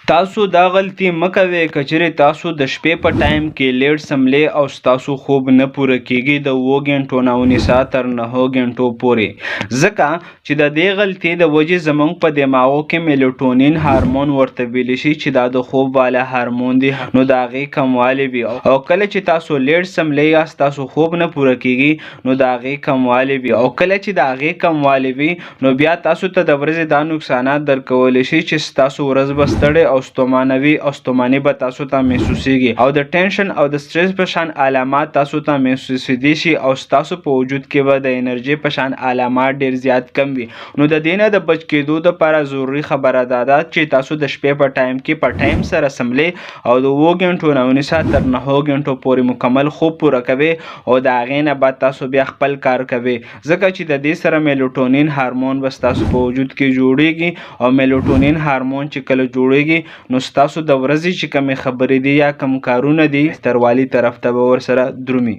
تاسو دا غلطي مه کوئ که چیرې تاسو د شپې په ټایم کې لیټ سملی او ستاسو خوب نه پوره کیږي د 7 غنټو نه ونیسه تر 9 غنټو پورې، ځکه چې د دې غلطي د وجې زموږ په دماغو کې میلوټونین هارمون ورته ویلی شي چې دا د خوب والا هارمون دی، نو د هغې کموالی وي او کله چې تاسو لیټ سملی یا ستاسو خوب نه پوره کیږي نو د هغې کموالی وي، او کله چې د هغې کموالی وي نو بیا تاسو ته د ورځې دا نقصانات درکولی شي چې ستاسو ورځ به ستړې او ستومانوي او ستوماني به تاسو ته محسوسیږي او د ټینشن او د سټرس په شان علامات تاسو ته محسوسیدی شي او ستاسو په وجود کې به د انرژي په شان علامات ډیر زیات کم وي. نو د دې نه د بچ کېدو دپاره ضروري خبره دا ده چې تاسو د شپې په ټایم کې په ټایم سره سملی او د 7 غنټو نه ونیسه تر 9 غنټو پورې مکمل خوب پوره کوئ او د هغې نه بعد تاسو بیا خپل کار کوئ، ځکه چې د دې سره میلوټونین هارمون به ستاسو په وجود کې جوړیږي او میلوټونین هارمون چې کله جوړیږي نو ستاسو د ورځې چې کومې خبرې دي یا کوم کارونه دي بهتروالي طرف ته به ورسره درومي.